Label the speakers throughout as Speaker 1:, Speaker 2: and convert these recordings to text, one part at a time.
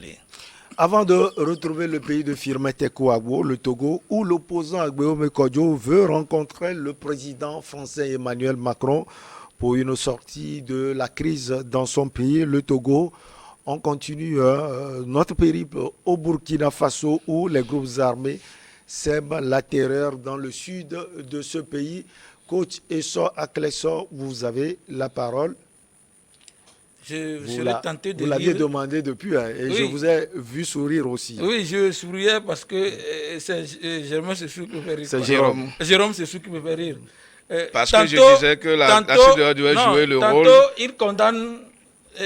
Speaker 1: Mali.
Speaker 2: Avant de retrouver le pays de Firmin Tekou Agbo, le Togo, où l'opposant Agbeome Kodjo veut rencontrer le président français Emmanuel Macron pour une sortie de la crise dans son pays, le Togo, on continue notre périple au Burkina Faso où les groupes armés sèment la terreur dans le sud de ce pays. Coach Esso Aklesso, vous avez la parole.
Speaker 3: Je serais tenté de
Speaker 2: vous l'aviez demandé depuis et oui. Je vous ai vu sourire aussi.
Speaker 3: Oui, je souriais parce que c'est Jérôme, c'est celui qui me fait rire.
Speaker 2: C'est Jérôme.
Speaker 3: Jérôme, c'est celui qui me fait rire.
Speaker 1: Parce que je disais que la CEDEAO devait jouer le rôle.
Speaker 3: Tantôt, il condamne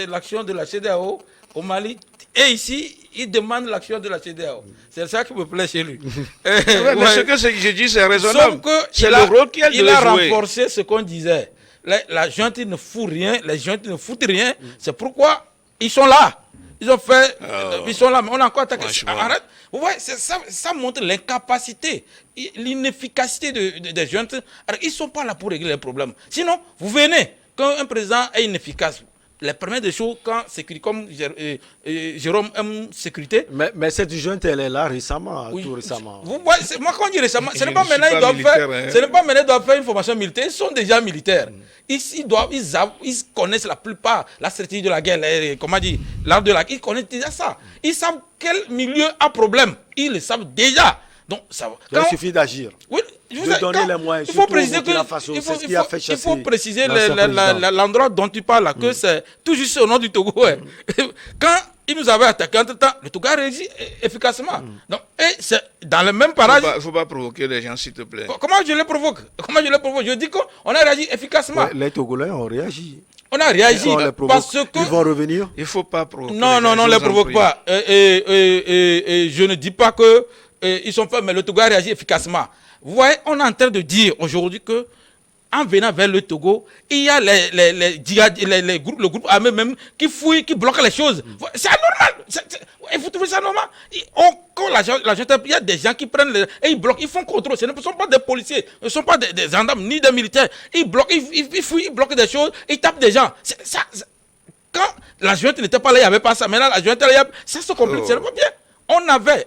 Speaker 3: l'action de la CEDEAO au Mali. Et ici, il demande l'action de la CEDEAO. C'est ça qui me plaît chez lui.
Speaker 1: Mais ce que je dis, c'est raisonnable. C'est le rôle qu'elle devait jouer.
Speaker 3: Il a renforcé ce qu'on disait. La junte ne fout rien, les juntes ne foutent rien. C'est pourquoi ils sont là. Ils ont fait, ils sont là, mais on a encore attaqué. Arrête. Vous voyez, ça montre l'incapacité, l'inefficacité des juntes. Alors, ils ne sont pas là pour régler les problèmes. Sinon, vous venez, quand un président est inefficace, les premières des choses, comme Jérôme aime sécurité.
Speaker 2: Mais cette junte, elle est là récemment, oui, tout récemment.
Speaker 3: Vous voyez, moi, quand je dis récemment, ce n'est pas maintenant qu'ils doivent faire une formation militaire. Ils sont déjà militaires. Ils connaissent la plupart la stratégie de la guerre, comment dire, l'art de la guerre. Ils connaissent déjà ça. Ils savent quel milieu a problème. Ils le savent déjà. Donc,
Speaker 2: il suffit d'agir.
Speaker 3: Oui,
Speaker 2: de donner les moyens.
Speaker 3: Il faut préciser il faut préciser l'endroit dont tu parles là, que c'est tout juste au nord du Togo. Quand ils nous avaient attaqué, entre-temps, le Togo a réagi efficacement. Donc, et c'est dans le même parage.
Speaker 1: Il ne faut pas provoquer les gens, s'il te plaît.
Speaker 3: Comment je les provoque? Je dis qu'on a réagi efficacement.
Speaker 2: Ouais, les Togolais ont réagi.
Speaker 3: On a réagi parce que...
Speaker 2: Ils vont revenir.
Speaker 1: Il ne faut pas provoquer.
Speaker 3: Non, on ne les provoque pas. Et je ne dis pas que ils sont faits, mais le Togo a réagi efficacement. Vous voyez, on est en train de dire aujourd'hui que en venant vers le Togo, il y a le groupe armé même qui fouille, qui bloque les choses. C'est anormal. Et vous trouvez ça normal? Quand il y a des gens qui prennent et ils bloquent, ils font contrôle. Ce ne sont pas des policiers, ce ne sont pas des gendarmes ni des militaires. Ils bloquent, ils fouillent, ils bloquent des choses, ils tapent des gens. Quand la junte n'était pas là, il n'y avait pas ça. Maintenant, la junte est là, ça se complique, c'est pas bien. On avait,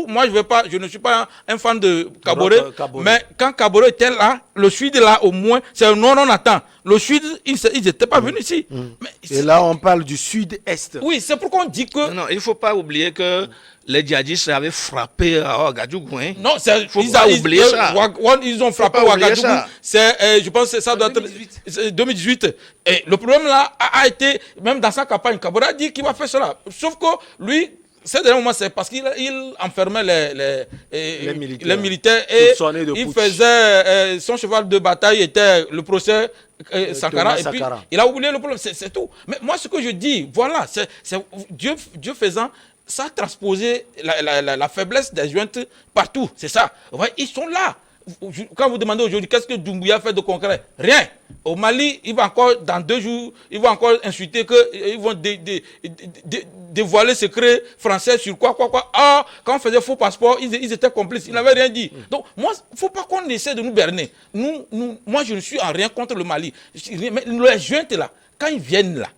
Speaker 3: moi je ne suis pas un fan de Kaboré, mais quand Kaboré était là, le Sud là au moins, c'est non on attend. Le Sud, ils n'étaient pas venus ici.
Speaker 2: Mais et là on parle du Sud-Est.
Speaker 3: Oui, c'est pourquoi on dit que...
Speaker 1: Non, il ne faut pas oublier que les djihadistes avaient frappé à Ouagadougou. Hein.
Speaker 3: Non,
Speaker 1: il ne faut pas oublier ça.
Speaker 3: Ils ont frappé à Ouagadougou. Je pense que ça doit être 2018. Et le problème là a été, même dans sa campagne, Kaboré a dit qu'il va faire cela. Sauf que lui... Ce dernier moment, c'est parce qu'il enfermait les militaires et il faisait son cheval de bataille était le procès Sankara et puis il a oublié le problème, c'est tout. Mais moi, ce que je dis, voilà, c'est Dieu faisant, ça a transposé la faiblesse des juntes partout, c'est ça. Ouais, ils sont là. Quand vous demandez aujourd'hui qu'est-ce que Doumbouya fait de concret, rien. Au Mali, il va encore, dans 2 jours, il va encore insulter qu'ils vont dévoiler secret français sur quoi. Ah, quand on faisait faux passeport, ils étaient complices, ils n'avaient rien dit. Donc, moi, il ne faut pas qu'on essaie de nous berner. Moi, je ne suis en rien contre le Mali. Mais les juntes là, quand ils viennent là,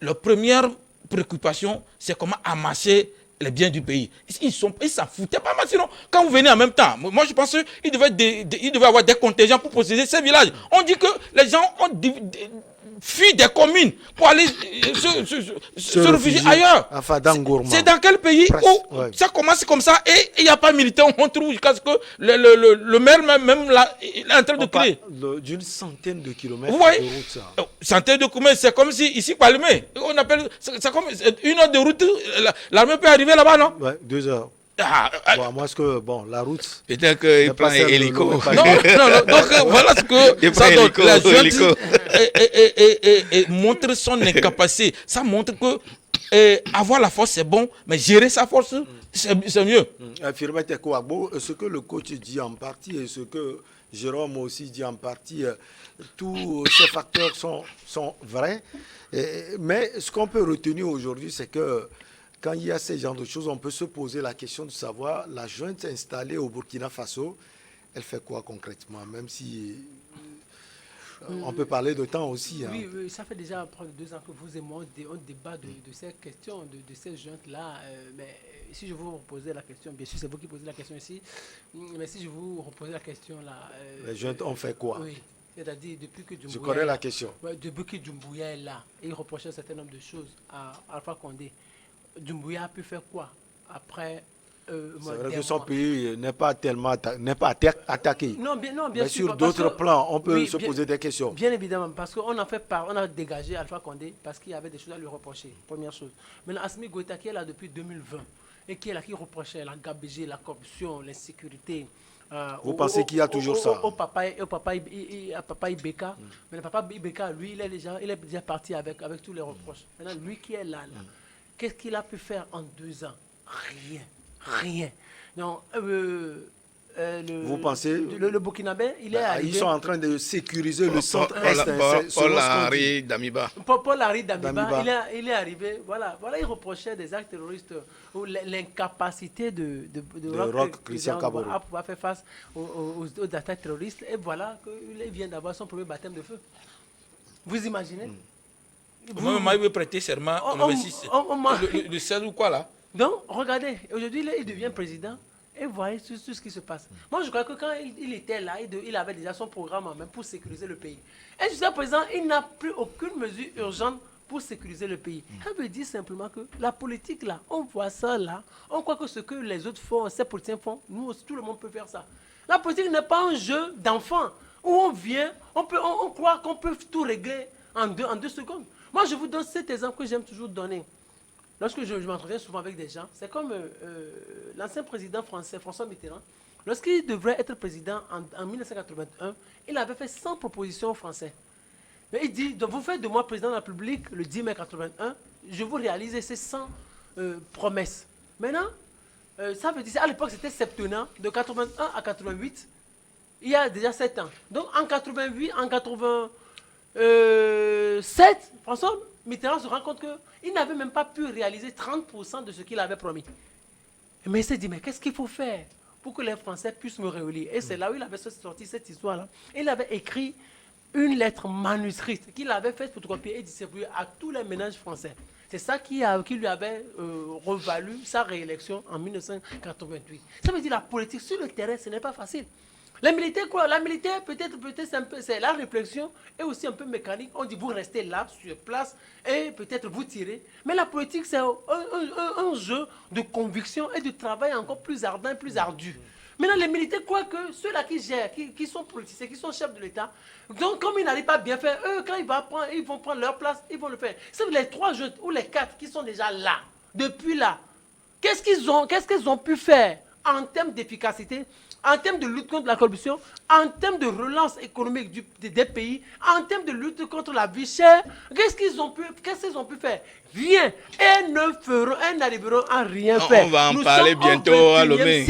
Speaker 3: leur première préoccupation, c'est comment amasser les biens du pays. Ils s'en foutaient pas mal. Sinon, quand vous venez en même temps, moi je pense qu'il devait avoir des contingents pour posséder ces villages. On dit que les gens ont fui des communes pour aller se réfugier ailleurs. C'est dans quel pays où ça commence comme ça et il n'y a pas de militaire, on trouve jusqu'à ce que le maire même là, il est en train de créer.
Speaker 2: D'une centaine de kilomètres
Speaker 3: de
Speaker 2: route, ça.
Speaker 3: Centaine de kilomètres, c'est comme si ici, Palmé, on appelle, c'est comme 1 heure de route, l'armée peut arriver là-bas, non?
Speaker 2: Ouais, 2 heures. Moi, est-ce que, la route...
Speaker 1: Peut-être qu'il prend un hélico.
Speaker 3: Non, donc voilà ce que ça donne. La junte et montre son incapacité. Ça montre que avoir la force, c'est bon, mais gérer sa force, c'est mieux.
Speaker 2: Firmin Tekou Agbo, ce que le coach dit en partie et ce que Jérôme aussi dit en partie, tous ces facteurs sont vrais. Mais ce qu'on peut retenir aujourd'hui, c'est que quand il y a ces genres de choses, on peut se poser la question de savoir, la junte installée au Burkina Faso, elle fait quoi concrètement? Même si On peut parler de temps aussi. Hein.
Speaker 4: Oui, oui, ça fait déjà près de 2 ans que vous et moi, on débat de ces questions, de ces jeunes-là. Mais si je vous reposais la question, bien sûr, c'est vous qui posez la question ici. Mais si je vous reposais la question là...
Speaker 2: Les jeunes ont fait quoi?
Speaker 4: Oui, c'est-à-dire depuis que Doumbouya...
Speaker 2: Je connais la question.
Speaker 4: Ouais, depuis que Doumbouya est là, il reprochait un certain nombre de choses à Alpha Condé. Doumbouya a pu faire quoi après...
Speaker 2: c'est vrai que son pays n'est pas tellement attaqué.
Speaker 4: Non, bien
Speaker 2: mais
Speaker 4: sûr,
Speaker 2: sur d'autres plans, on peut se poser des questions.
Speaker 4: Bien évidemment, parce qu'on a fait part, on a dégagé Alpha Condé parce qu'il y avait des choses à lui reprocher. Première chose. Maintenant, Assimi Goïta qui est là depuis 2020 et qui est là, qui reprochait la gabegie, la corruption, l'insécurité.
Speaker 2: Vous pensez qu'il y a toujours ça?
Speaker 4: Au papa Ibeka. Mais le papa Ibeka, lui, il est déjà parti avec tous les reproches. Maintenant, lui qui est là, qu'est-ce qu'il a pu faire en 2 ans? Rien. Non,
Speaker 2: vous pensez
Speaker 4: le Burkinabé, il est arrivé.
Speaker 2: Ils sont en train de sécuriser le centre-est.
Speaker 1: Paul-Henri Damiba.
Speaker 4: Paul-Henri Damiba, il est arrivé. Voilà, il reprochait des actes terroristes ou l'incapacité de
Speaker 2: Roch Christian Kabore
Speaker 4: à pouvoir faire face aux attaques terroristes. Et voilà qu'il vient d'avoir son premier baptême de feu. Vous imaginez?
Speaker 3: Moi, il veut prêter serment le 16 ou quoi là?
Speaker 4: Donc, regardez, aujourd'hui, il devient président et voyez tout ce qui se passe. Moi, je crois que quand il était là, il avait déjà son programme en main pour sécuriser le pays. Et jusqu'à présent, il n'a pris aucune mesure urgente pour sécuriser le pays. Ça veut dire simplement que la politique, là, on voit ça là, on croit que ce que les autres font, ces politiciens font, nous aussi, tout le monde peut faire ça. La politique n'est pas un jeu d'enfant où on vient, on croit qu'on peut tout régler en 2 secondes. Moi, je vous donne cet exemple que j'aime toujours donner. Lorsque je m'entretiens souvent avec des gens, c'est comme l'ancien président français, François Mitterrand. Lorsqu'il devrait être président en 1981, il avait fait 100 propositions aux Français. Mais il dit, donc vous faites de moi président de la République le 10 mai 81, je vous réalise ces 100 promesses. Maintenant, ça veut dire, à l'époque c'était septennat, de 81 à 88, il y a déjà 7 ans. Donc en 88, en 87, François Mitterrand se rend compte qu'il n'avait même pas pu réaliser 30% de ce qu'il avait promis. Mais il s'est dit, mais qu'est-ce qu'il faut faire pour que les Français puissent me réélire? Et c'est là où il avait sorti cette histoire-là. Il avait écrit une lettre manuscrite qu'il avait fait photocopier et distribuer à tous les ménages français. C'est ça qui lui avait revalu sa réélection en 1988. Ça veut dire la politique sur le terrain, ce n'est pas facile. Les militaires, quoi? La militaire, peut-être c'est la réflexion et aussi un peu mécanique. On dit vous restez là, sur place, et peut-être vous tirez. Mais la politique, c'est un jeu de conviction et de travail encore plus ardent et plus ardu. Maintenant, les militaires croient que ceux-là qui gèrent, qui sont politiciens, qui sont chefs de l'État, donc comme ils n'arrivent pas à bien faire, eux, quand ils vont prendre leur place, ils vont le faire. C'est les 3 jeunes ou les 4 qui sont déjà là, depuis là. Qu'est-ce qu'ils ont pu faire en termes d'efficacité, en termes de lutte contre la corruption, en termes de relance économique des pays, en termes de lutte contre la vie chère? Qu'est-ce qu'ils ont pu faire? Rien. Elles n'arriveront à rien faire.
Speaker 1: On va en parler bientôt à Lomé.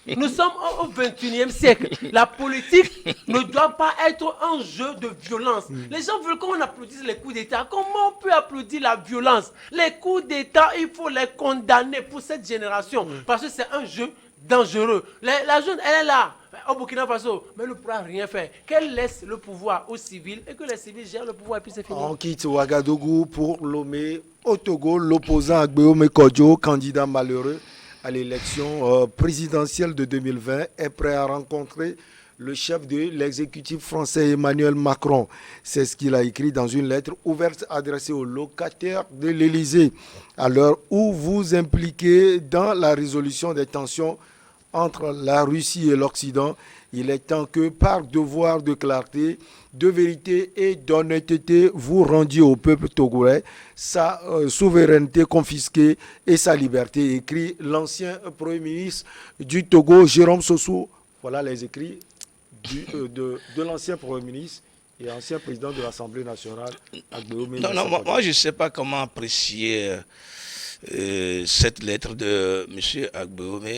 Speaker 4: Nous sommes au 21e siècle. La politique ne doit pas être un jeu de violence. Les gens veulent qu'on applaudisse les coups d'État. Comment on peut applaudir la violence? Les coups d'État, il faut les condamner pour cette génération. Parce que c'est un jeu dangereux. La jeune, elle est là, au Burkina Faso, mais elle ne pourra rien faire. Qu'elle laisse le pouvoir aux civils et que les civils gèrent le pouvoir et puis c'est fini.
Speaker 2: On quitte Ouagadougou pour Lomé. Au Togo, l'opposant Agbeome Kodjo, candidat malheureux à l'élection présidentielle de 2020, est prêt à rencontrer le chef de l'exécutif français Emmanuel Macron. C'est ce qu'il a écrit dans une lettre ouverte adressée aux locataires de l'Élysée. À l'heure où vous impliquez dans la résolution des tensions entre la Russie et l'Occident, il est temps que, par devoir de clarté, de vérité et d'honnêteté, vous rendiez au peuple togolais sa souveraineté confisquée et sa liberté, écrit l'ancien Premier ministre du Togo, Jérôme Sossou. Voilà les écrits de l'ancien Premier ministre et ancien président de l'Assemblée nationale.
Speaker 1: Moi je ne sais pas comment apprécier cette lettre de M. Agbeome.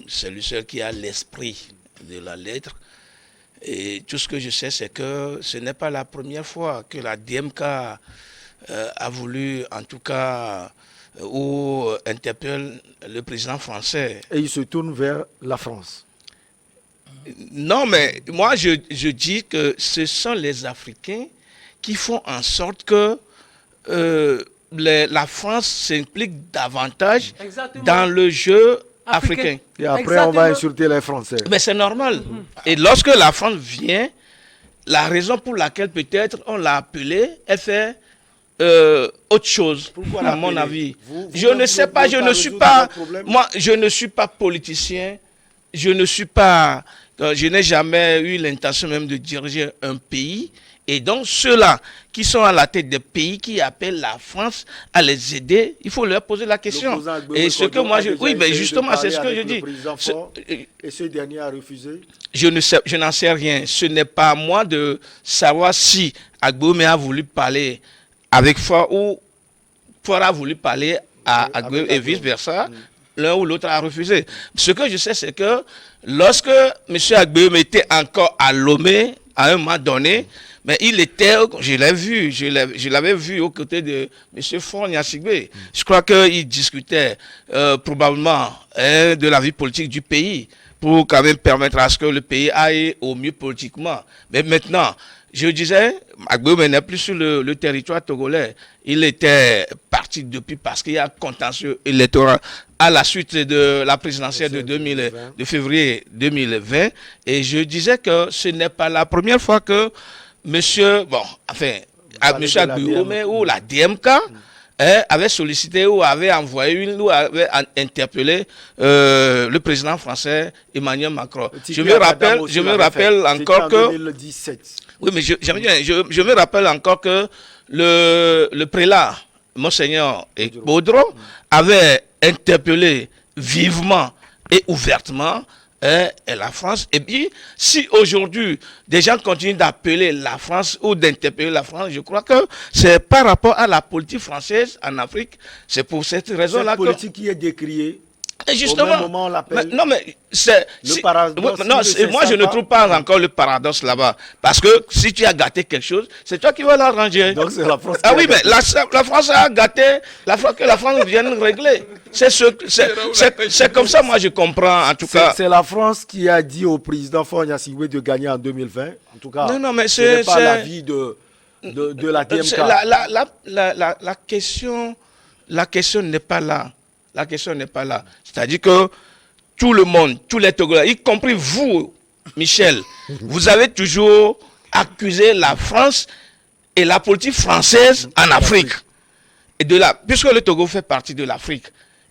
Speaker 1: C'est lui seul qui a l'esprit de la lettre. Et tout ce que je sais, c'est que ce n'est pas la première fois que la DMK a voulu, en tout cas, ou interpelle le président français.
Speaker 2: Et il se tourne vers la France.
Speaker 1: Non, mais moi, je dis que ce sont les Africains qui font en sorte que la France s'implique davantage
Speaker 4: Exactement.
Speaker 1: dans le jeu africain.
Speaker 2: Et après, on
Speaker 4: Exactement.
Speaker 2: va insulter les Français.
Speaker 1: Mais c'est normal. Et lorsque la France vient, la raison pour laquelle peut-être on l'a appelée, elle fait autre chose,
Speaker 2: Pourquoi
Speaker 1: à mon
Speaker 2: l'appeler?
Speaker 1: avis.
Speaker 2: Vous
Speaker 1: Je ne sais pas, je ne suis pas, moi, je ne suis pas politicien, je ne suis pas, je n'ai jamais eu l'intention même de diriger un pays. Et donc, ceux-là qui sont à la tête des pays qui appellent la France à les aider, il faut leur poser la question. Et ce que moi, oui, mais justement, c'est ce que je dis.
Speaker 2: Et ce dernier a refusé.
Speaker 1: Je n'en sais rien. Ce n'est pas à moi de savoir si Agboume a voulu parler avec Faure ou Faure a voulu parler à Agboume et vice-versa. L'un ou l'autre a refusé. Ce que je sais, c'est que lorsque M. Agboume était encore à Lomé, à un moment donné, mais il était, je l'ai vu, je l'avais vu aux côtés de M. Faure Gnassingbé. Je crois qu'il discutait probablement de la vie politique du pays pour quand même permettre à ce que le pays aille au mieux politiquement. Mais maintenant, je disais, Agboume n'est plus sur le territoire togolais. Il était parti depuis parce qu'il y a un contentieux électoral à la suite de la présidentielle de février 2020. Et je disais que ce n'est pas la première fois que monsieur Agboume ou la DMK avait sollicité ou avait envoyé ou avait interpellé le président français Emmanuel Macron. Je me rappelle encore que...
Speaker 2: 2017.
Speaker 1: Oui, mais je me rappelle encore que le prélat, Monseigneur Baudron, avait interpellé vivement et ouvertement la France. Et puis, si aujourd'hui, des gens continuent d'appeler la France ou d'interpeller la France, je crois que c'est par rapport à la politique française en Afrique. C'est pour cette raison-là que...
Speaker 2: Cette politique qui est décriée.
Speaker 1: Et justement,
Speaker 2: au même moment, on l'appelle.
Speaker 1: Non, mais c'est... moi, je ne trouve pas encore le paradoxe là-bas. Parce que si tu as gâté quelque chose, c'est toi qui vas l'arranger.
Speaker 2: Donc c'est la France qui
Speaker 1: Ah oui, mais la France a gâté, que la France vienne régler. C'est comme ça, moi, je comprends, en tout cas.
Speaker 2: C'est la France qui a dit au président Faure Gnassingbé de gagner en 2020. En tout cas,
Speaker 1: non, mais
Speaker 2: ce n'est pas l'avis de la DMK.
Speaker 1: La question n'est pas là. La question n'est pas là. C'est-à-dire que tout le monde, tous les Togolais, y compris vous, Michel, vous avez toujours accusé la France et la politique française en Afrique. Et de là, puisque le Togo fait partie de l'Afrique,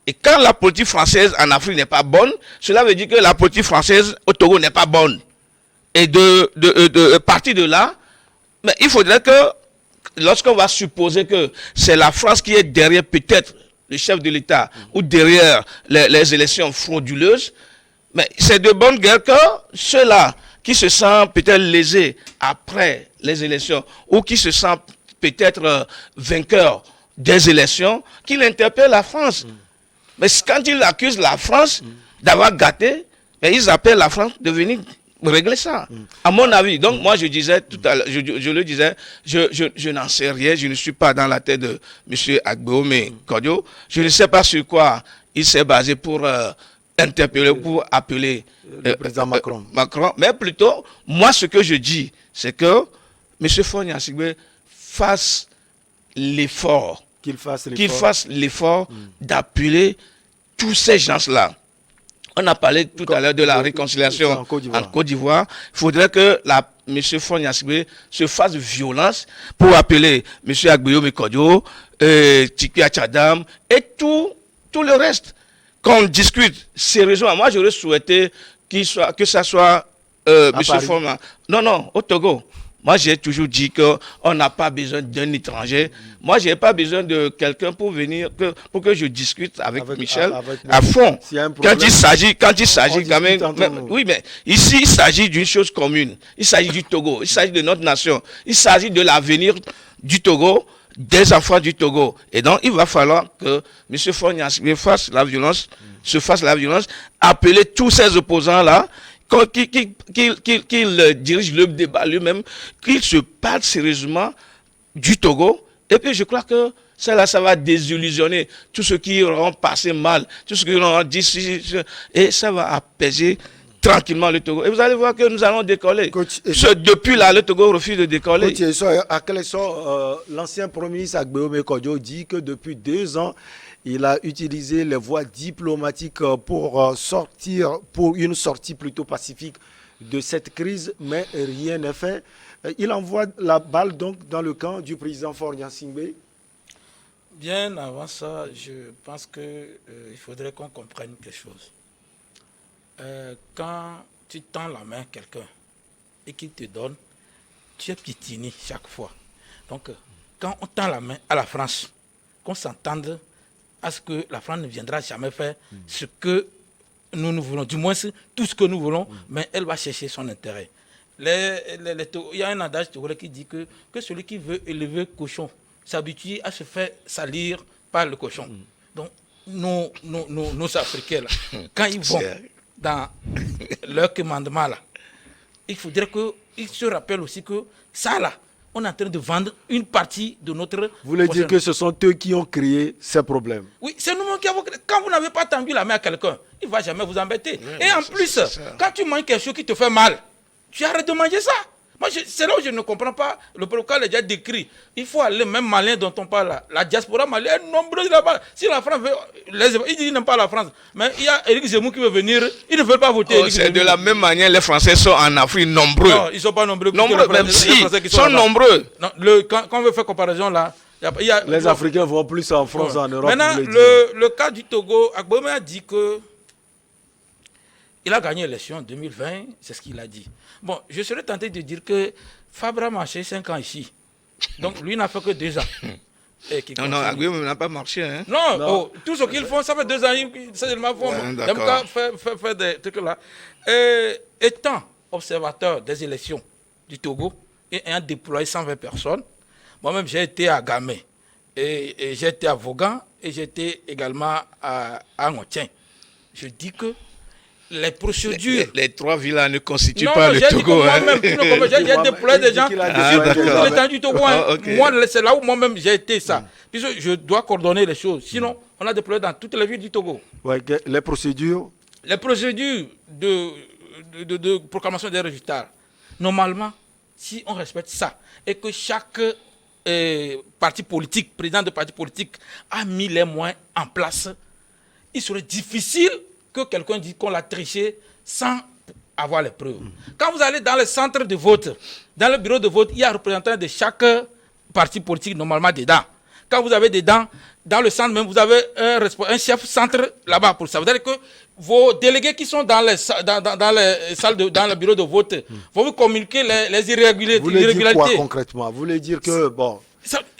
Speaker 1: et quand la politique française en Afrique n'est pas bonne, cela veut dire que la politique française au Togo n'est pas bonne. Et de partir de là, mais il faudrait que, lorsqu'on va supposer que c'est la France qui est derrière peut-être le chef de l'État, ou derrière les élections frauduleuses, mais c'est de bonne guerre que ceux-là qui se sentent peut-être lésés après les élections, ou qui se sentent peut-être vainqueurs des élections, qu'ils interpellent la France. Mais quand ils accusent la France d'avoir gâté, ils appellent la France de venir régler ça, à mon avis. Donc moi je disais tout à l'heure, je le disais, je n'en sais rien, je ne suis pas dans la tête de M. Agboume Kodjo, je ne sais pas sur quoi il s'est basé pour interpeller, pour appeler
Speaker 2: le président Macron.
Speaker 1: Mais plutôt, moi ce que je dis, c'est que M. Faure Gnassingbé fasse l'effort, qu'il fasse l'effort d'appeler tous ces gens-là. On a parlé tout à l'heure de la réconciliation en Côte d'Ivoire. Il faudrait que M. Faure Gnassingbé se fasse violence pour appeler M. Agboume Kodjo, Tiki Achadam et tout le reste. Qu'on discute sérieusement. Moi, j'aurais souhaité que ça soit M. Faure. Non, au Togo. Moi, j'ai toujours dit qu'on n'a pas besoin d'un étranger. Moi, je n'ai pas besoin de quelqu'un pour venir, pour que je discute avec Michel à fond. Quand il s'agit quand même... Oui, mais ici, il s'agit d'une chose commune. Il s'agit du Togo. Il s'agit de notre nation. Il s'agit de l'avenir du Togo, des enfants du Togo. Et donc, il va falloir que M. Faure Gnassingbé fasse la violence, appeler tous ces opposants-là, qu'il dirige le débat lui-même, qu'il se parle sérieusement du Togo. Et puis je crois que ça va désillusionner tous ceux qui auront passé mal, tous ceux qui auront dit et ça va apaiser tranquillement le Togo. Et vous allez voir que nous allons décoller.
Speaker 2: Coach,
Speaker 1: Depuis là, le Togo refuse de décoller.
Speaker 2: Coach, à quel sort, l'ancien Premier ministre Agbeome Kodjo dit que depuis 2 ans, il a utilisé les voies diplomatiques pour une sortie plutôt pacifique de cette crise, mais rien n'est fait. Il envoie la balle donc dans le camp du président Faure Gnassingbé.
Speaker 3: Bien avant ça, je pense qu'il faudrait qu'on comprenne quelque chose. Quand tu tends la main à quelqu'un et qu'il te donne, tu es pitini chaque fois. Donc, quand on tend la main à la France, qu'on s'entende à ce que la France ne viendra jamais faire ce que nous voulons, du moins tout ce que nous voulons, mais elle va chercher son intérêt. Il y a un adage togolais qui dit que celui qui veut élever cochon s'habitue à se faire salir par le cochon. Donc, nos Africains, là, quand ils vont dans leur commandement, là, il faudrait qu'ils se rappellent aussi que ça, là, on est en train de vendre une partie de notre...
Speaker 2: Vous voulez dire que ce sont eux qui ont créé ces problèmes?
Speaker 3: Oui, c'est nous qui avons créé. Quand vous n'avez pas tendu la main à quelqu'un, il ne va jamais vous embêter.
Speaker 1: Oui,
Speaker 3: et en plus, quand tu manges quelque chose qui te fait mal, tu arrêtes de manger ça. Moi, c'est là où je ne comprends pas. Le protocole est déjà décrit. Il faut aller, même malien dont on parle là. La diaspora malienne est nombreuse là-bas. Si la France veut... ils disent qu'ils n'aiment pas la France. Mais il y a Éric Zemmour qui veut venir. Ils ne veulent pas voter.
Speaker 1: C'est de la même manière, les Français sont en Afrique nombreux.
Speaker 3: Non, ils ne sont pas nombreux.
Speaker 1: Nombreux, même si. Ils sont nombreux.
Speaker 3: Non, quand on veut faire comparaison là...
Speaker 2: Les Africains vont plus en France, en Europe.
Speaker 3: Maintenant, le cas du Togo, Agbeome a dit que il a gagné l'élection en 2020, c'est ce qu'il a dit. Bon, je serais tenté de dire que Fabre a marché 5 ans ici. Donc, lui n'a fait que 2 ans.
Speaker 1: Non, Agbeome n'a pas marché. Hein?
Speaker 3: Non, tout ce qu'ils font, ça fait 2 ans. C'est seulement font.
Speaker 1: D'accord.
Speaker 3: Faire des trucs là. Étant observateur des élections du Togo et ayant déployé 120 personnes, moi-même, j'ai été à Gamé, et j'ai été à Vaughan, et j'ai été également à Ngotien. Je dis que les procédures...
Speaker 1: Les 3 villes ne constituent pas le Togo.
Speaker 3: Moi-même, j'ai déployé des gens sur l'étendue du Togo. Moi, c'est là où moi-même j'ai été ça. Puisque je dois coordonner les choses. Sinon, on a déployé dans toutes les villes du Togo.
Speaker 2: Ouais, les procédures? Les
Speaker 3: procédures de proclamation des résultats. Normalement, si on respecte ça, et que chaque parti politique, président de parti politique, a mis les moyens en place, il serait difficile que quelqu'un dise qu'on l'a triché sans avoir les preuves. Quand vous allez dans le centre de vote, dans le bureau de vote, il y a un représentant de chaque parti politique normalement dedans. Quand vous avez dedans, dans le centre même, vous avez un chef centre là-bas pour ça. Vous savez que vos délégués qui sont dans les salles, dans le bureau de vote, vont vous communiquer les irrégularités.
Speaker 2: Vous voulez dire quoi concrètement? Vous voulez dire que, bon...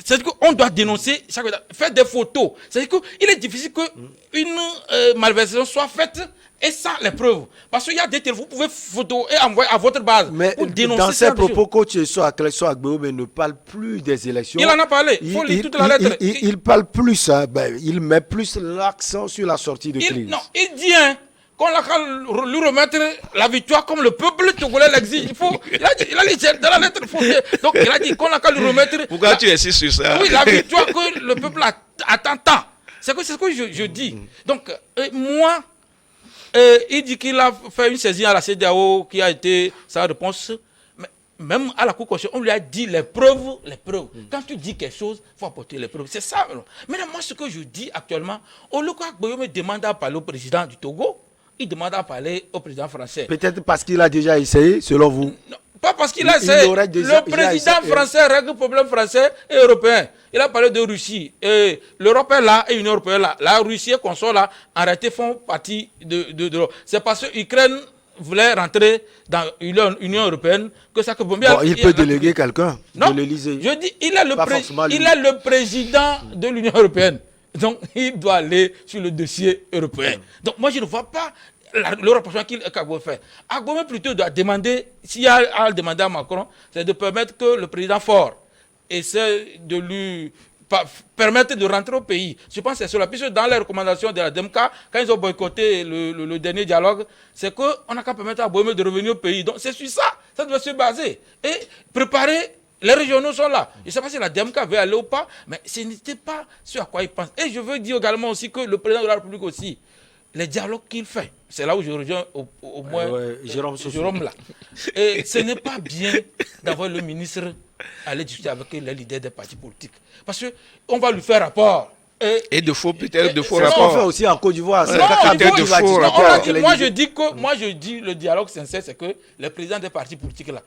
Speaker 3: C'est-à-dire qu'on doit dénoncer, faire des photos. C'est-à-dire qu'il est difficile qu'une malversation soit faite et sans les preuves. Parce qu'il y a des téléphones, vous pouvez photo et envoyer à votre base.
Speaker 2: Mais
Speaker 3: pour dénoncer
Speaker 2: dans ses propos, coach Agbeome ne parle plus des élections.
Speaker 3: Il en a parlé, il faut lire toute la lettre.
Speaker 2: Il parle plus, il met plus l'accent sur la sortie de crise.
Speaker 3: Non, il dit qu'on a qu'à lui remettre la victoire comme le peuple togolais l'exige. Il a dit dans la lettre. Donc il a dit qu'on a qu'à lui remettre...
Speaker 1: Pourquoi tu insistes sur ça?
Speaker 3: Oui, la victoire que le peuple attend tant. C'est ce que je dis. Donc moi... il dit qu'il a fait une saisie à la CEDEAO qui a été sa réponse. Mais même à la Cour constitutionnelle, on lui a dit les preuves. Quand tu dis quelque chose, il faut apporter les preuves. C'est ça. Mais moi, ce que je dis actuellement, au lieu qu'Agbeome demande à parler au président du Togo, il demande à parler au président français.
Speaker 2: Peut-être parce qu'il a déjà essayé, selon vous.
Speaker 3: Non, pas parce qu'il a essayé. Le président français règle le problème français et européen. Il a parlé de Russie. L'Europe est là et l'Union européenne est là. La Russie et consort là, en réalité, font partie de l'Europe. C'est parce que l'Ukraine voulait rentrer dans l'Union européenne que ça... Bon,
Speaker 2: il peut déléguer quelqu'un de l'Élysée.
Speaker 3: Je dis, il est le président de l'Union européenne. Donc, il doit aller sur le dossier européen. Donc, moi, je ne vois pas le rapprochement qu'Agbeome fait. Agbeome plutôt doit demander, s'il y a à le demander à Macron, c'est de permettre que le président Faure essaie de lui permettre de rentrer au pays. Je pense que c'est cela. Puisque dans les recommandations de la DEMCA, quand ils ont boycotté le dernier dialogue, c'est qu'on n'a qu'à permettre à Agbeome de revenir au pays. Donc, c'est sur ça. Ça doit se baser. Et préparer... Les régionaux sont là. Je ne sais pas si la DEMCA veut aller ou pas, mais ce n'était pas ce à quoi ils pensent. Et je veux dire également aussi que le président de la République aussi, les dialogues qu'il fait, c'est là où je rejoins au moins
Speaker 2: Jérôme
Speaker 3: là. Et ce n'est pas bien d'avoir le ministre aller discuter avec les leaders des partis politiques. Parce qu'on va lui faire rapport.
Speaker 1: Et de faux, peut-être de faux
Speaker 2: rapports.
Speaker 1: rapports.
Speaker 2: C'est ce qu'on fait aussi en Côte d'Ivoire.
Speaker 3: Moi je dis le dialogue sincère, c'est que les présidents des partis politiques là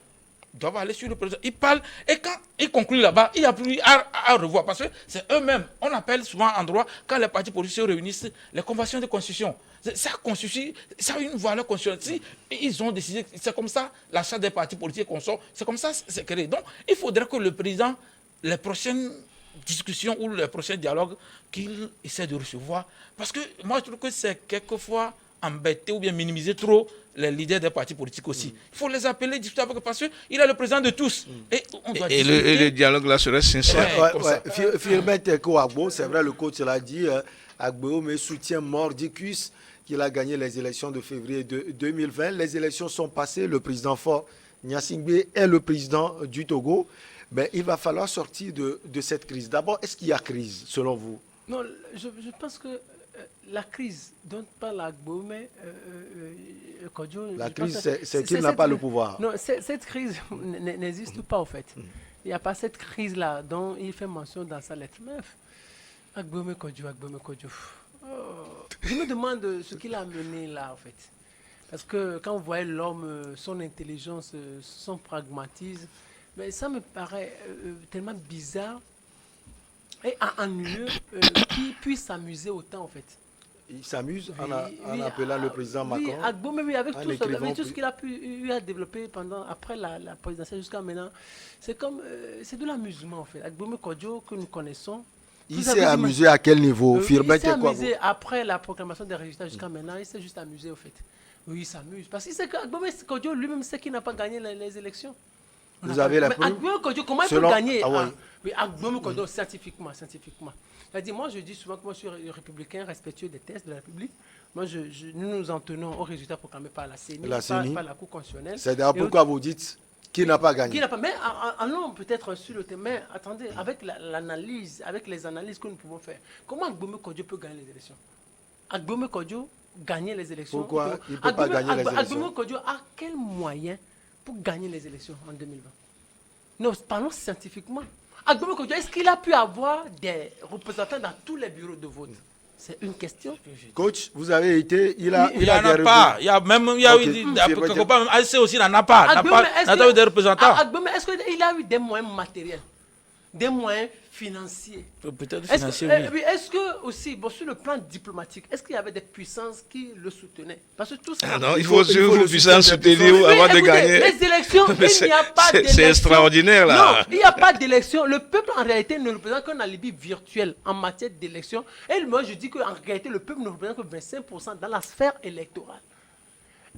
Speaker 3: doivent aller sur le président. Ils parlent et quand ils concluent là-bas, il n'y a plus à revoir. Parce que c'est eux-mêmes, on appelle souvent en droit, quand les partis politiques se réunissent, les conventions de constitution. Ça a une valeur constitutionnelle. Si ils ont décidé, c'est comme ça, l'achat des partis politiques qu'on sort, c'est comme ça, c'est créé. Donc, il faudrait que le président, les prochaines discussions ou les prochains dialogues, qu'il essaie de recevoir. Parce que moi, je trouve que c'est quelquefois embêter ou bien minimiser trop les leaders des partis politiques aussi. Il faut les appeler, discuter avec eux parce qu'il est le président de tous.
Speaker 1: Et le dialogue là serait sincère.
Speaker 2: Firmin Tekou Agbo, c'est vrai, le coach l'a dit, Agbo, mais soutient mordicus qu'il a gagné les élections de février 2020. Les élections sont passées, le président fort Gnassingbé est le président du Togo. Mais il va falloir sortir de cette crise. D'abord, est-ce qu'il y a crise, selon vous?
Speaker 4: Non, je pense que la crise dont parle Agbo, mais
Speaker 2: la crise, c'est qu'il n'a pas le pouvoir.
Speaker 4: Non, cette crise n'existe pas, en fait. Il n'y a pas cette crise-là dont il fait mention dans sa lettre. Mais Agbo Kodjo. Je me demande ce qu'il a mené là, en fait. Parce que quand vous voyez l'homme, son intelligence, son pragmatisme, mais ça me paraît tellement bizarre et ennuyeux qu'il puisse s'amuser autant, en fait.
Speaker 2: Il s'amuse en appelant le président Macron.
Speaker 4: Oui, Agbo, mais avec tout ce qu'il a pu développer après la présidentielle jusqu'à maintenant, c'est de l'amusement, en fait. Agbo Kodjo, que nous connaissons.
Speaker 2: Il s'est amusé à quel niveau?
Speaker 4: Il s'est amusé après la proclamation des résultats jusqu'à maintenant. Il s'est juste amusé, au fait. Oui, il s'amuse. Parce qu'il sait qu'Agbo Kodjo lui-même sait qu'il n'a pas gagné les élections.
Speaker 2: Vous avez la preuve?
Speaker 4: Agbo Kodjo, comment il peut gagner? Oui, Agbo Kodjo, scientifiquement. C'est-à-dire, moi, je dis souvent que moi, je suis républicain, respectueux des tests de la République. Moi, nous nous en tenons aux résultats proclamés par la CENI, par la Cour constitutionnelle.
Speaker 2: C'est d'ailleurs pourquoi vous dites qu'il n'a pas gagné.
Speaker 4: Mais allons peut-être sur le thème. Mais attendez, avec l'analyse, avec les analyses que nous pouvons faire, comment Agbo Kodjo peut gagner les élections? Agbo Kodjo gagner les élections.
Speaker 2: Pourquoi il ne peut pas gagner les élections?
Speaker 4: Agbo Kodjo a quel moyen pour gagner les élections en 2020? Non, parlons scientifiquement. Agbo Kodjo, est-ce qu'il a pu avoir des représentants dans tous les bureaux de vote? C'est une question.
Speaker 2: Coach, vous avez été, il n'en
Speaker 3: a pas. Il y a aussi, il n'en a pas. Il n'a pas eu des représentants.
Speaker 4: Agbo, est-ce qu'il a eu des moyens matériels, des moyens financiers?
Speaker 3: Peut-être financiers, oui.
Speaker 4: Est-ce que aussi, sur le plan diplomatique, est-ce qu'il y avait des puissances qui le soutenaient? Parce que tout ça.
Speaker 1: Non, il faut une puissance soutenir avant de gagner.
Speaker 4: Les élections, il n'y a pas d'élection.
Speaker 1: C'est extraordinaire là.
Speaker 4: Non, il n'y a pas d'élection. Le peuple en réalité ne représente qu'un alibi virtuel en matière d'élection. Et moi je dis qu'en réalité, le peuple ne représente que 25% dans la sphère électorale.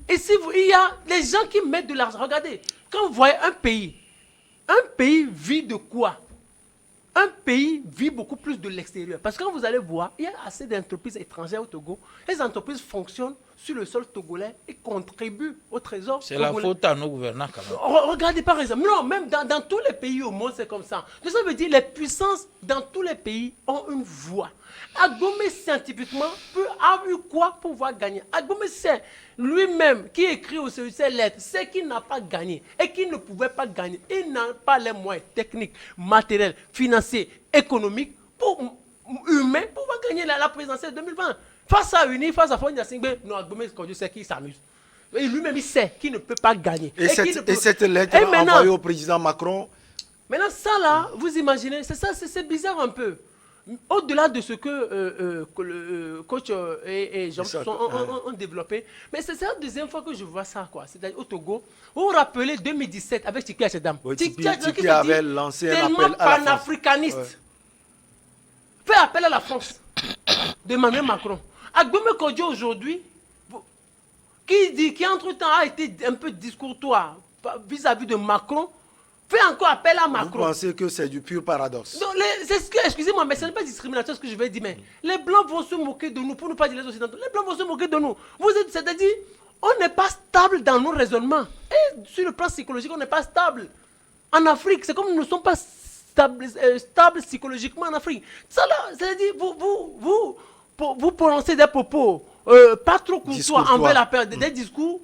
Speaker 4: Et si il y a des gens qui mettent de l'argent, regardez, quand vous voyez un pays vit de quoi? Un pays vit beaucoup plus de l'extérieur. Parce que quand vous allez voir, il y a assez d'entreprises étrangères au Togo. Les entreprises fonctionnent sur le sol togolais et contribuent au trésor togolais.
Speaker 3: C'est la faute à nos gouvernants quand même.
Speaker 4: Regardez par exemple. Non, même dans tous les pays au monde, c'est comme ça. Donc, ça veut dire que les puissances dans tous les pays ont une voix. Agbo scientifiquement a eu quoi pour pouvoir gagner? Agbo c'est lui-même qui écrit au ces lettres, c'est qu'il n'a pas gagné et qu'il ne pouvait pas gagner. Il n'a pas les moyens techniques, matériels, financiers, économiques, humains pour pouvoir gagner la présidentielle 2020. Face à UNI, face à Faure Gnassingbé, non, Agbo Kodjo sait qu'il s'amuse. Et lui-même, il sait qu'il ne peut pas gagner.
Speaker 2: Et cette lettre envoyée au président Macron?
Speaker 4: Maintenant, ça là, vous imaginez, c'est bizarre un peu. Au-delà de ce que le coach et Jean ont développé, mais c'est la deuxième fois que je vois ça, quoi. C'est-à-dire au Togo, vous vous rappelez 2017 avec Tiki Achedam.
Speaker 2: Tiki avait lancé un appel à la
Speaker 4: panafricaniste.
Speaker 2: France.
Speaker 4: Fait appel à la France de Emmanuel Macron. Agbo Kodjo aujourd'hui, qui entre-temps a été un peu discourtois vis-à-vis de Macron, fait encore appel à Macron.
Speaker 2: Vous pensez que c'est du pur paradoxe?
Speaker 4: Excusez-moi, mais ce n'est pas discriminatoire ce que je vais dire, mais les Blancs vont se moquer de nous, pour ne pas dire les Occidentaux. Les Blancs vont se moquer de nous. C'est-à-dire, on n'est pas stable dans nos raisonnements. Et sur le plan psychologique, on n'est pas stable. En Afrique, c'est comme nous ne sommes pas stables psychologiquement en Afrique. Ça là, c'est-à-dire, vous prononcez des propos pas trop courtois envers la personne, des discours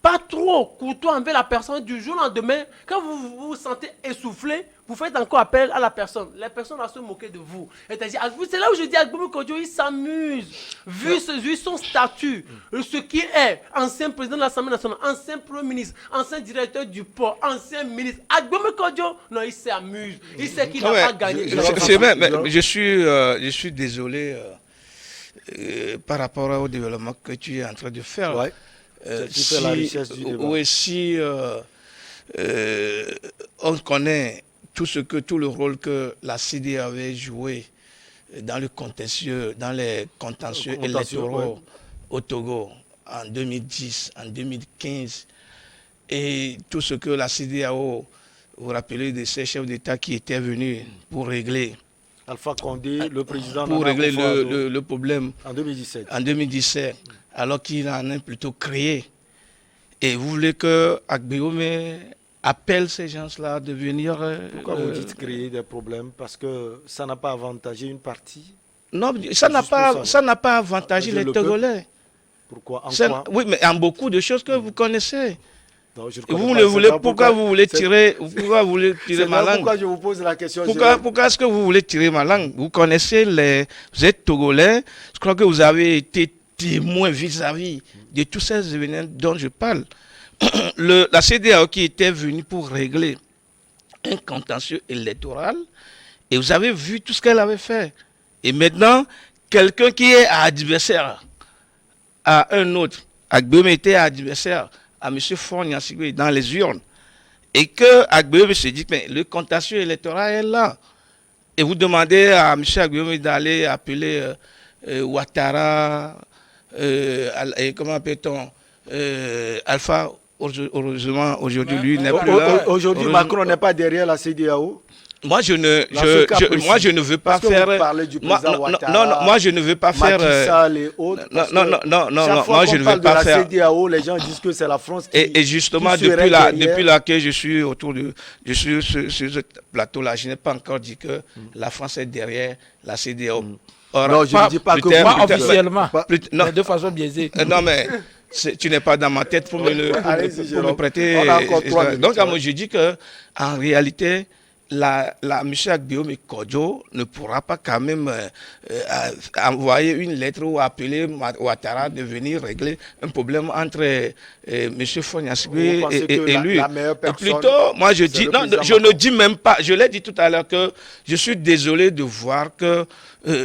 Speaker 4: pas trop courtois envers la personne. Du jour au lendemain, quand vous vous sentez essoufflé, vous faites encore appel à la personne. La personne va se moquer de vous. C'est là où je dis à Agboumé Kodjo, il s'amuse. Vu son statut, ce qu'il est, ancien président de l'Assemblée nationale, ancien premier ministre, ancien directeur du port, ancien ministre. Agboumé Kodjo, non, il s'amuse. Il sait qu'il n'a pas gagné.
Speaker 1: Je suis désolé par rapport au développement que tu es en train de faire.
Speaker 2: Ouais.
Speaker 1: On connaît tout le rôle que la CEDEAO avait joué dans le contentieux, dans les contentieux électoraux au Togo en 2010, en 2015, et tout ce que la CEDEAO, vous vous rappelez de ces chefs d'État qui étaient venus pour régler
Speaker 2: Alpha Condé, le président,
Speaker 1: pour régler le problème
Speaker 2: en 2017.
Speaker 1: En 2017, alors qu'il en a plutôt créé. Et vous voulez que Agbeome appelle ces gens-là à devenir...
Speaker 2: Pourquoi vous dites créer des problèmes? Parce que ça n'a pas avantagé une partie?
Speaker 1: Non, ça n'a pas avantagé les Togolais.
Speaker 2: Pourquoi? En quoi?
Speaker 1: Oui, mais en beaucoup de choses que vous connaissez.
Speaker 2: Non,
Speaker 1: pourquoi vous voulez tirer ma langue?
Speaker 2: Pourquoi je vous pose la question?
Speaker 1: Pourquoi est-ce que vous voulez tirer ma langue? Vous connaissez vous êtes Togolais. Je crois que vous avez été témoin vis-à-vis de tous ces événements dont je parle. La CEDEAO qui était venue pour régler un contentieux électoral, et vous avez vu tout ce qu'elle avait fait. Et maintenant, quelqu'un qui est adversaire à un autre, Agbeome était adversaire à M. Faure Gnassingbé dans les urnes, et que Agbeome se dit que le contentieux électoral est là. Et vous demandez à M. Agbeome d'aller appeler Ouattara, comment appelle-t-on, Alpha, heureusement, aujourd'hui, lui n'est plus là.
Speaker 2: Aujourd'hui, Macron n'est pas derrière la CEDEAO.
Speaker 1: Moi, je ne veux pas faire. Moi, je ne veux pas faire. Moi, je ne veux pas faire.
Speaker 2: La CEDEAO, les gens disent que c'est la France qui.
Speaker 1: Et justement, depuis là que je suis sur ce plateau-là, je n'ai pas encore dit que la France est derrière la CEDEAO.
Speaker 2: Non, je ne dis pas que
Speaker 3: pas officiellement, mais de façon biaisée.
Speaker 1: Non, mais tu n'es pas dans ma tête pour me prêter. Donc, moi, je dis que en réalité, M. Agbeome Kodjo ne pourra pas quand même envoyer une lettre ou appeler Ouattara de venir régler un problème entre M. Faure Gnassingbé et lui. Plutôt, moi je dis, non, je ne dis même pas, je l'ai dit tout à l'heure que je suis désolé de voir que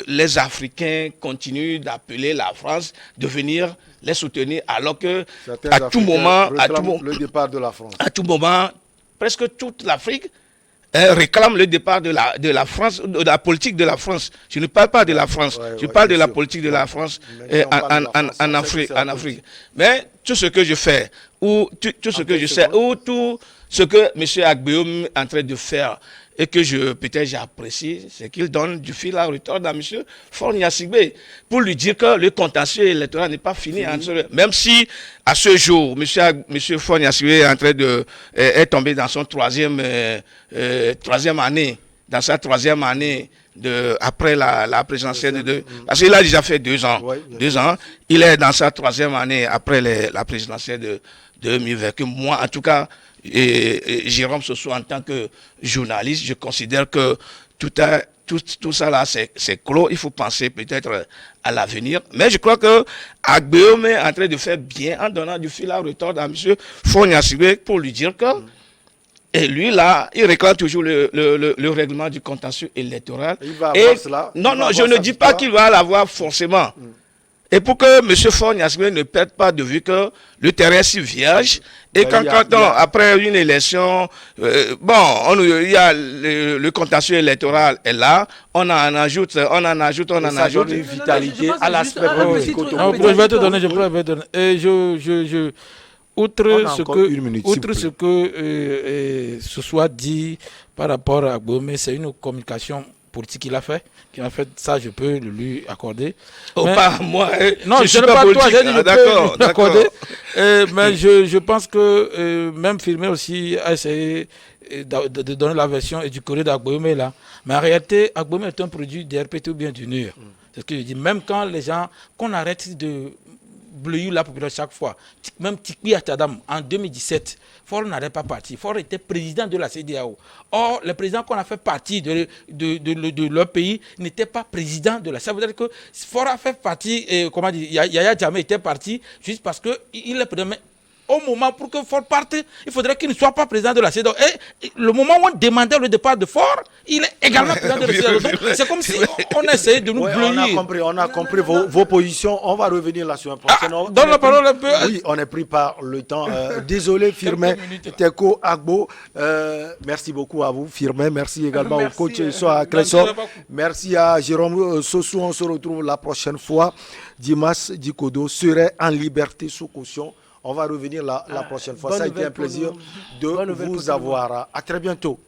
Speaker 1: les Africains continuent d'appeler la France de venir les soutenir alors que à tout moment,
Speaker 2: le départ de la France.
Speaker 1: À tout moment, presque toute l'Afrique réclame le départ de la France, de la politique de la France. Je ne parle pas de la France, je parle de la politique de la France en Afrique. Mais tout ce que je fais, ou tout ce que je sais, ou tout ce que M. Agbeome est en train de faire, et que peut-être j'apprécie, c'est qu'il donne du fil à retordre à M. Faure Gnassingbé pour lui dire que le contentieux électoral n'est pas fini. Même si, à ce jour, M. Faure Gnassingbé est en train est tombé dans son troisième année, dans sa troisième année après la présidentielle de parce qu'il a déjà fait 2 ans.
Speaker 2: Ouais,
Speaker 1: 2 ans. Il est dans sa troisième année après la présidentielle de 2020. Que moi, en tout cas, Jérôme Sosso, en tant que journaliste, je considère que tout ça là, c'est clos. Il faut penser peut-être à l'avenir. Mais je crois que Agbeome est en train de faire bien en donnant du fil à retordre à M. Faure Gnassingbé pour lui dire que et lui, là, il réclame toujours le règlement du contentieux électoral.
Speaker 2: Il va avoir cela.
Speaker 1: Non, je ne dis pas qu'il va l'avoir forcément. Et pour que M. Faure Gnassingbé ne perde pas de vue que le terrain est si vierge, et après une élection, il y a le contentieux électoral est là, on en ajoute.
Speaker 2: Ça donne une vitalité à l'aspect politique.
Speaker 3: Je vais te donner, outre ce que ce soit dit par rapport à Agbeome, c'est une communication politique qu'il a fait, ça je peux le lui accorder.
Speaker 1: Pas moi.
Speaker 3: Non, je ne pas toi, j'ai dit je peux accorder. Mais je pense que même Firmé aussi a essayé de donner la version édulcorée d'Agbeome là. Mais en réalité, Agbeome est un produit du RPT ou bien du NUR. C'est ce que je dis. Même quand les gens, qu'on arrête de bleuir la population chaque fois. Même Tikpi Atadam, en 2017, Faure n'allait pas partir. Faure était président de la CEDEAO. Or, le président qu'on a fait partie de leur pays n'était pas président de la CEDEAO. Ça veut dire que Faure a fait partie, comment dire, Yaya Jammeh était parti juste parce qu'il est président. Au moment pour que Faure parte, il faudrait qu'il ne soit pas président de la CEDEAO. Et le moment où on demandait le départ de Faure, il est également président de la CEDEAO. Donc c'est comme si on essayait de nous bleuir.
Speaker 2: On a compris vos positions. On va revenir la semaine prochaine.
Speaker 3: Donne la parole un peu.
Speaker 2: Oui, on est pris par le temps. Désolé, Firmin Tekou Agbo. Merci beaucoup à vous, Firmin. Merci également au coach Soa Cresson. Merci à Jérôme Sossou. On se retrouve la prochaine fois. Dimas Dikodo serait en liberté sous caution. On va revenir la prochaine fois. Ça a été un plaisir de vous avoir. À très bientôt.